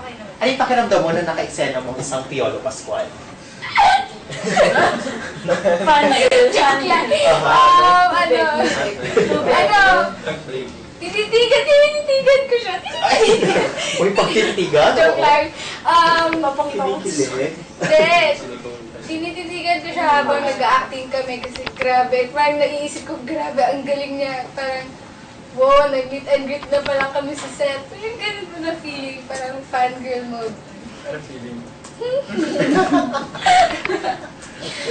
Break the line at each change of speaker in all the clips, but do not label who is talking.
okay naman.
Ano yung pakiramdam mo na naka-eksena mo isang Piolo Pascual?
Paano yun? Tinitigan ko siya.
Uy, pagtitigan?
Joke lang.
Kinikilig?
Hindi. Tinititigan ko siya habang nag-acting kami kasi grabe. Parang naiisip ko, grabe, ang galing niya. Parang, wow, nag-meet and greet na pala kami sa set. Parang ganun mo na feeling, parang fangirl mode.
Ano feeling?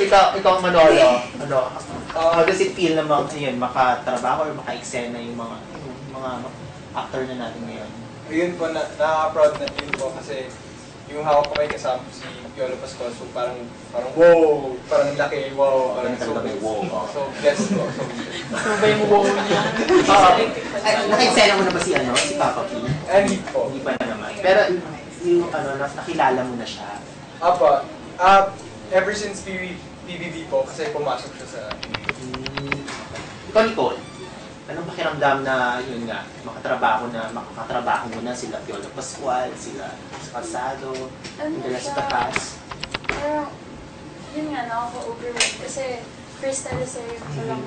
Ikaw Manolo, how does it feel na makatrabaho or maka-eksena yung mga actor na natin ngayon?
Ayun po, nakaka-proud na yun po kasi yung hawak ko may kasama si Piolo Pascual, so parang wow, parang laki, wow, parang so blessed po.
Ano ba yung wow niya?
Naka-eksena mo na ba si Papa P?
Hindi po.
Hindi pa na naman. Pero yung nakilala mo na siya.
Apa, ever since PBB po, kasi pumasok siya sa
Ikaw, Nicole, anong pakiramdam na yun nga, makakatrabaho mo na sila Piolo Pascual, sila Calzado, the rest of the cast?
Parang, yun nga, nakaka-overwhelm kasi first teleserye ko lang,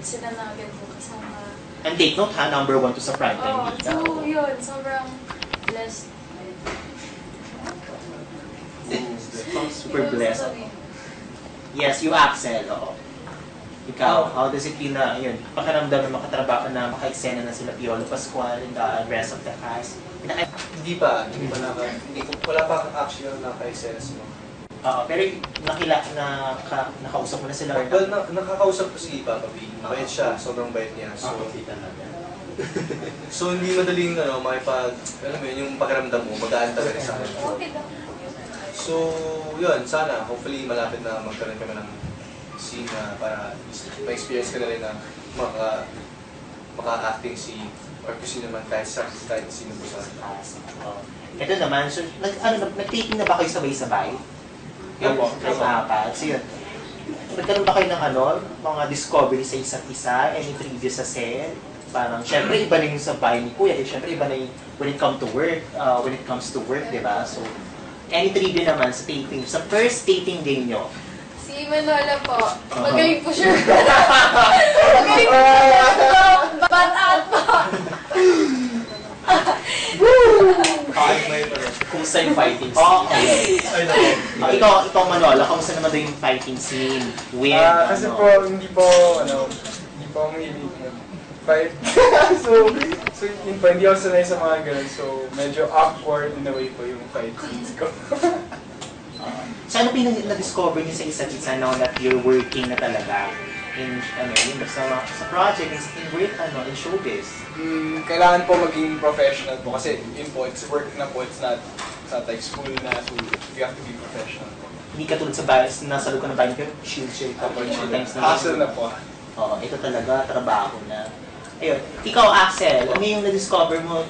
sila na agad po kasama.
And take note ha, number 1 to sa primetime.
So yun, sobrang blessed.
Super blessed. Yes, you Axel, oo. Ikaw, how does it feel na, yun, pakiramdam na makatrabaho na maka-eksena na sila Piolo Pascual and the rest of the cast?
Wala pa actually naka-eksena sila.
Pero nakausap mo na sila or
Well, nakakausap ko si Papa B. Bait siya, sobrang bait niya. So hindi madaling alam mo yun, yung pakiramdam mo, magaan talaga sa akin. So, yun, sana, hopefully malapit na magkaroon kami ng scene na para ma-experience ko na rin na maka-acting si or kung sino man kahit sino po sa
Ito naman, so, nag-taping na ba kayo sabay-sabay?
Opo.
So yun, nagkaroon ba kayo ng mga discovery sa isa't isa, any trivia sa set? Parang, syempre iba na yung sabay ni Kuya, syempre iba na yung when it comes to work, di ba? So, any trivia naman sa taping, sa first taping day nyo?
Si Manola po, magaling po siya. Magaling po siya. Bataan po.
Kung sa'yo fighting scene. Ikaw Manola, kamusta naman daw yung fighting scene?
Kasi po, hindi po mahilig fight. so yun po, hindi ako sanay sa mga ganun. So, medyo awkward in a way po yung fight scenes ko.
So, ano na-discover niyo sa isa't isa now that you're working na talaga in sa project, in work, in showbiz?
Kailangan po maging professional po kasi yun po, it's work na po, it's not like school na, so you have to be professional po.
Hindi ka tulad sa bias, nasa loob ka ng bayan ko, shield sometimes na.
Hustle na po.
Oo, ito talaga, trabaho na. Ayun, ikaw Axel, ano yung na-discover mo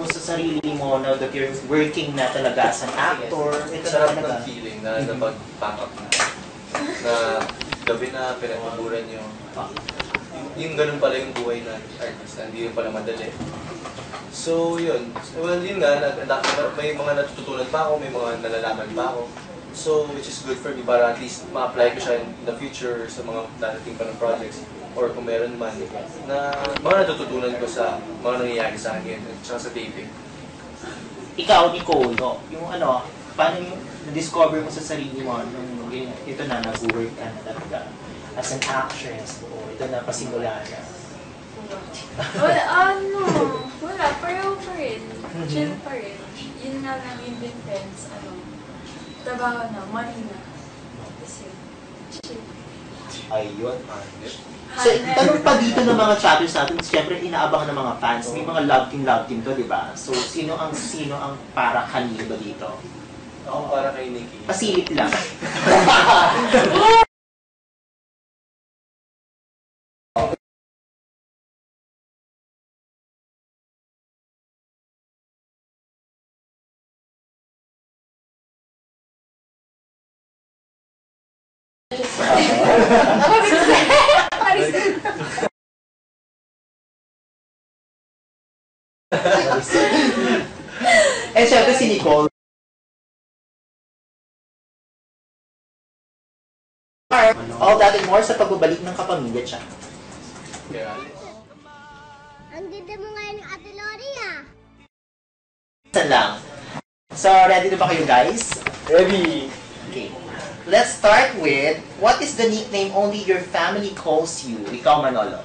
sa sarili mo now that you're working na talaga as an actor? Ito
Sarap
talaga.
ng feeling na napag-pack up na gabi na pinagpaguran nyo. Yung ganun pala yung buhay na artista, hindi yun pala madali. So yun, well yun nga, may mga natututunan pa ako, may mga nalalaman pa ako. So, which is good for me para at least ma-apply ko siya in the future sa mga darating pa ng projects or kung meron man na mga natututunan ko sa mga nangyayari sa akin at saka sa taping.
Ikaw, Nicole, yung paano yung na-discover mo sa sarili mo nung ito na, nag-work ka na talaga as an actress o ito na, pasimula na?
Wala, pareho pa rin. Chill pa rin. Yun nga lang yung defense, trabaho na, money na. Kasi, chill.
Ayun, so, tanong pa dito ng mga chatters natin, siyempre inaabangan ng mga fans, may mga love team to, di ba? So, sino ang para kanino ba dito?
Ako para kay Nikki.
Pasilip lang. And syempre si Nicole. All that and more sa pagbabalik ng Kapamilya Channel.
Kaya,
Ang ganda mo ngayon ng Ate Lori ah.
Isa lang. So, ready na ba kayo guys?
Ready?
Okay. Let's start with, what is the nickname only your family calls you? Ikaw, Manolo.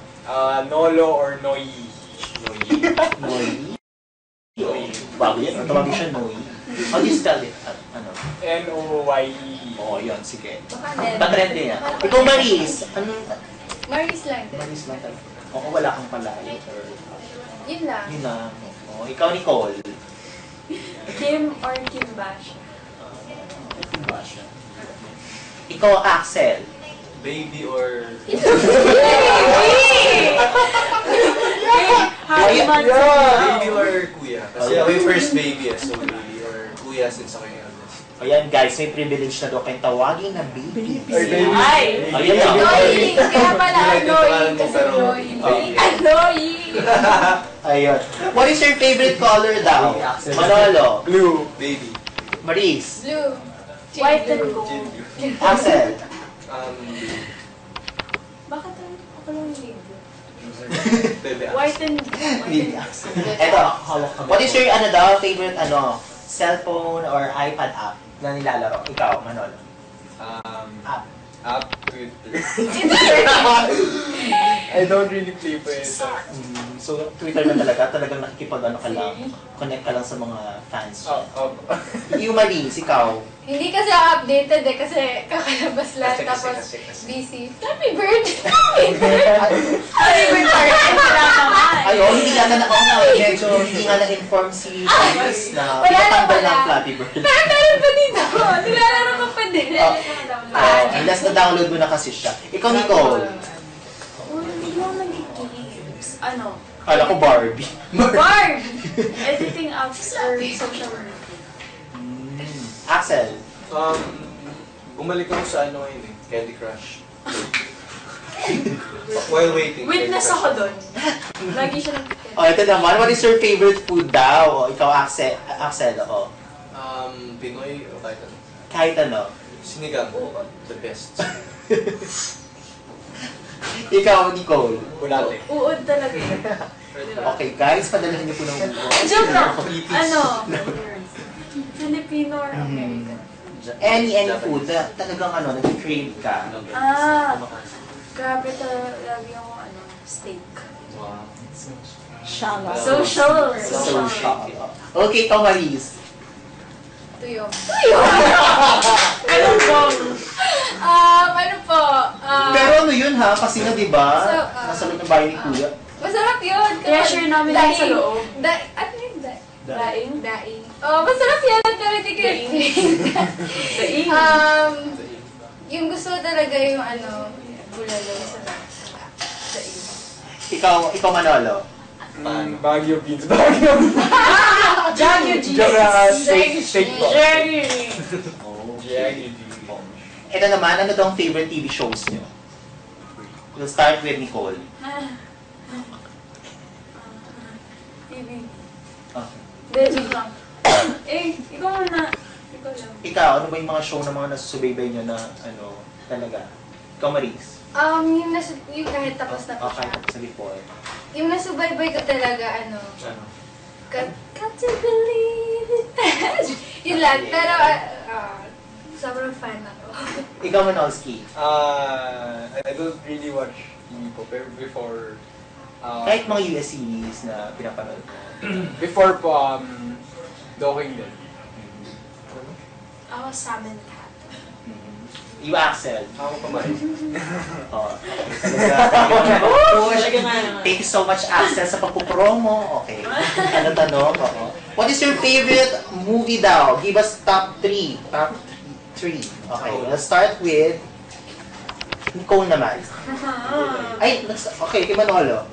Nolo or Noi?
Noi? Bago yan. Tawagin siya Noi. How do you spell it? Ano?
N-O-Y-E.
Oo, yun. Sige.
Baka din.
Patrend din yan. Ikaw, Maris. Anong...
Maris lang din.
Maris lang talaga. Oo, wala kang palayo. Or...
Yun lang.
Yun lang. Oo, ikaw, Nicole.
Kim or Kim Bash?
Ba siya? Ikaw, Axel.
baby or...
Happy months.
Baby or kuya. Kasi ako yung first baby so baby or kuya since ako yung eldest.
Ayan guys, may privilege na daw kayong tawagin na baby.
Ay, baby.
Ay!
Ayan na.
Annoying! Kaya pala
Hindi lang
annoying
yung
kasi
pero
annoying.
baby.
Annoying!
Ayun. What is your favorite color daw? Manolo.
Blue.
Baby.
Maris.
Blue.
White and
Blue.
gold.
Axel.
Bakit ako lang libre?
Bebe.
White and
Baby Axel. Eto, what is your favorite cellphone or iPad app na nilalaro? Ikaw, Manolo. App.
App, Twitter.
I don't really play for it.
So, Twitter na talagang nakikipag ka lang, connect ka lang sa mga fans. Yung Maris, ikaw.
Hindi kasi ako updated kasi kakalabas lang tapos busy. Happy birthday!
Happy birthday!
Ayun, hindi nga na-inform si Maris na
Wala na
pinatanggal
pala.
ng Flappy Bird.
Meron pa dito! Nilalaro ko pa din.
Unless na-download mo na kasi siya. Ikaw, Nicole.
Hindi mo nag-games. Ano?
Kala ko Barbie.
Barb! Editing apps or social media.
Axel.
Bumalik ako sa ano ngayon Candy Crush. While waiting.
Witness ako doon. Lagi siya nag-get.
O, ito naman. What is your favorite food daw? O, ikaw, Axel. o.
Pinoy o kahit ano.
Kahit ano.
Sinigang. The best.
Ikaw, Nicole.
Bulate.
Uod talaga.
Okay, guys, padalahin niyo po ng
Joke lang. Ano? Filipino or American?
Any food na talagang nag-crave ka.
Grabe lagi ako steak.
Wow.
Social.
Okay, ikaw, Maris.
Tuyong.
Anong bong?
Ano po?
Pero ano yun ha? Kasi nga, di ba?
So,
nasa loob ng bahay ni Kuya.
Masarap yun.
Kaya share namin lang sa loob.
Ano yun?
Daing?
Daing. Oh, masarap yan. Pero hindi ko
Daing?
yung gusto ko talaga yung bulalo sa daing.
Ikaw, Manolo.
Baguio Beans. Baguio Beans.
Jagyo G.
Steak po.
Jagyo G.
Jaggy G.
Ito naman, ano daw ang favorite TV shows niyo? We'll start with Nicole.
TV.
Okay.
Legend lang. Ikaw muna. Ikaw lang.
Ikaw, ano ba yung mga show na mga nasusubaybay niyo na talaga? Ikaw, Maris.
Yung kahit tapos na po
Okay,
siya.
tapos na before.
Yung nasubaybay ko talaga,
Ano?
Got to believe it. Yun lang, pero sobrang fan ako.
Ikaw, Manolski.
I don't really watch TV po, pero before...
Kahit mga US series na pinapanood mo.
Before po, Doking din.
Ako, Salmon Cat.
You, Axel.
Ako pamain.
Oh, thank you so much, Axel, sa pagpupromo. Okay. Ano tanong? Oo. What is your favorite movie daw? Give us top 3. Top 3. Okay, let's start with Nicole naman. Ay, okay, kay Manolo.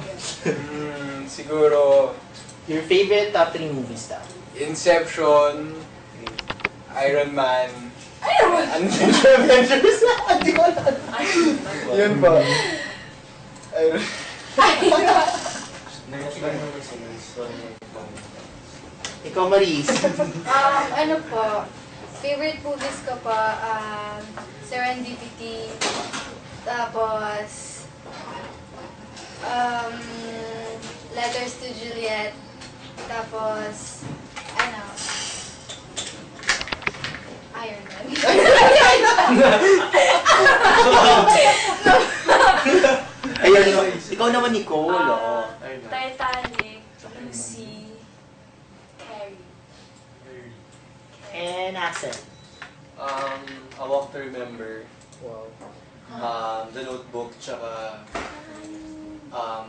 Siguro,
Your favorite top 3 movies daw?
Inception, Iron Man, Avengers. Hindi ko alam. Yun po.
Ikaw, Maris.
Ano po, favorite movies ko po, Serendipity, tapos, Letters to Juliet, tapos, ano, Iron Man.
Ayun, ikaw naman, Nicole. Oh.
Titanic, Lucy, Carrie.
And Axel.
A Walk to Remember,
Wow.
The Notebook, tsaka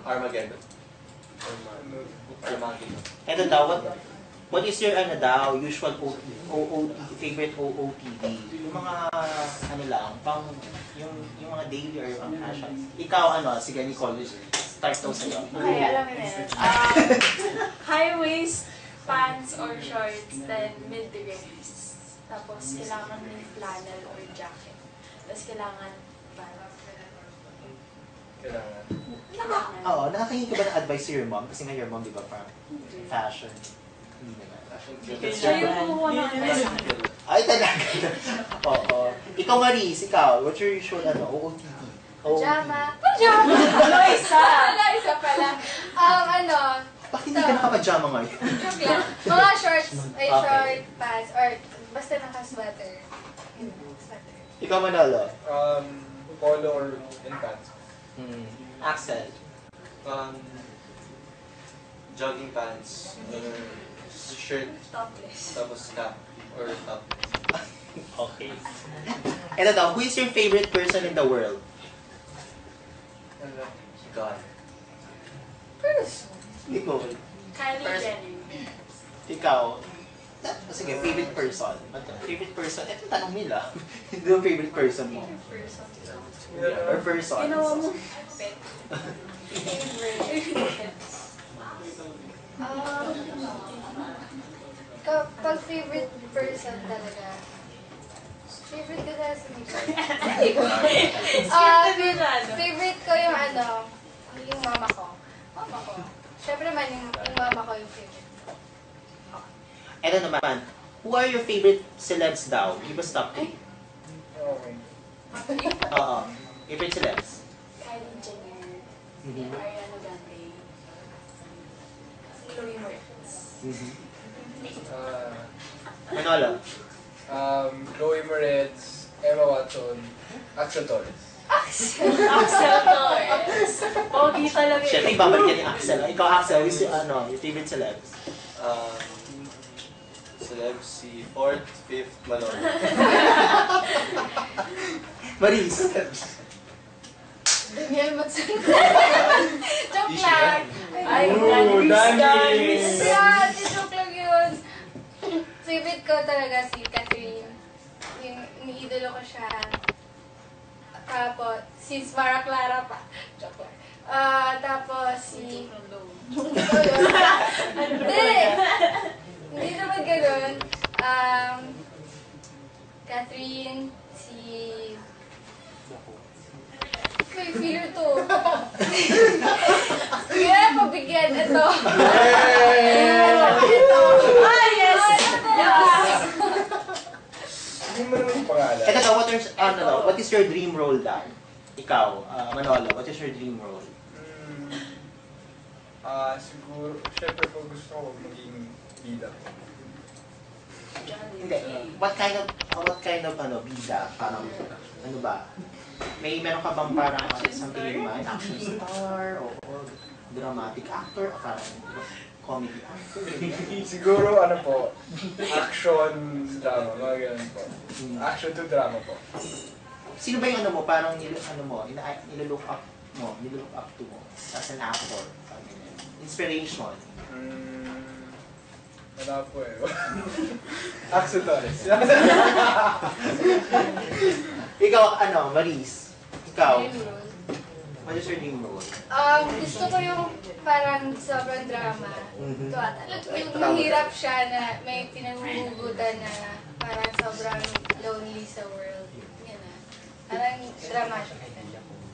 Armageddon. Armageddon.
Ito daw, what is your usual favorite OOTD? Yung mga, lang, yung mga daily or yung fashion. Ikaw, sige, Nicole, start daw sa'yo.
Okay, alam mo na yun. High waist pants or shorts, then mid-waist. Tapos kailangan may flannel or jacket. Tapos kailangan
Kailangan.
Oo, nakakahingi ka ba ng advice to your mom? Kasi nga your mom, di ba, from fashion. Hindi naman.
Siya yung kumuha ng advice sa akin.
Ay, talaga. Oo. Ikaw, Maris, what's your usual, OOTD?
Pajama.
Ano isa?
Wala, isa pala.
Bakit hindi ka nakapajama ngayon?
Joke lang. Mga shorts,
Okay.
short pants, or basta naka-sweater. Sweater.
Ikaw, Manolo.
Polo or in pants.
Axel.
Jogging pants, shirt,
Topless.
tapos cap or top.
Okay. Ito daw, who is your favorite person in the world?
God.
Nicole.
Kylie
First-
Jenner.
Ikaw. Sige, favorite person. Favorite person? Ito tanong nila. Hindi yung favorite person mo. Or person.
Ginawa mo.
Kapag favorite person talaga, favorite ko talaga si Nicole. Favorite ko yung yung mama ko. Mama ko. Siyempre man, yung mama ko yung favorite ko.
Ito naman, who are your favorite celebs daw? Give us top 3.
Okay.
Oo. Favorite celebs?
Kylie Jenner.
Mhm.
Ariana Grande. Chloe Moretz.
Manolo.
Chloe Moretz, Emma Watson, Axel Torres.
Axel Torres. Pogi talaga yun.
Siyempre, ibabalik yan ni Axel. Ikaw, Axel, who's your favorite celebs?
Celebs si 4th, 5th, Manolo.
Maris.
Daniel Matsuno. Joke
Di
lang.
Ay,
Ooh,
Danis.
Yeah, joke lang yun. Favorite ko talaga si Catherine. Yung iniidolo ko siya. Tapos, si Mara Clara pa. Joke lang. Tapos si... Hindi! Hindi naman ganun. Catherine, si... May filler to. Sige, pabigyan. Ito. Ito.
Ah, yes! Yes!
Hindi mo naman yung pangalan.
Ito daw, what is your dream role daw? Ikaw, Manolo, what is your dream role?
Siguro, syempre po gusto ko maging bida.
Hindi. What kind of bida? Parang, ano ba? Meron ka bang parang something in mind? Action star? O dramatic actor? O parang comedy actor?
Siguro, action drama, mga ganun po. Action to drama po.
Sino ba yung parang nilolook up to mo as an actor? Inspiration?
Wala po eh. Axel Torres.
Ikaw, Maris? Ikaw?
Dream role.
What is your dream role?
Gusto ko yung parang sobrang drama.
Mhm.
Ito yung mahirap siya na may pinaghuhugutan na parang sobrang lonely sa world. Yan na. Parang drama siya.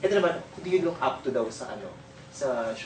Ito naman, who do you look up to daw sa sa show?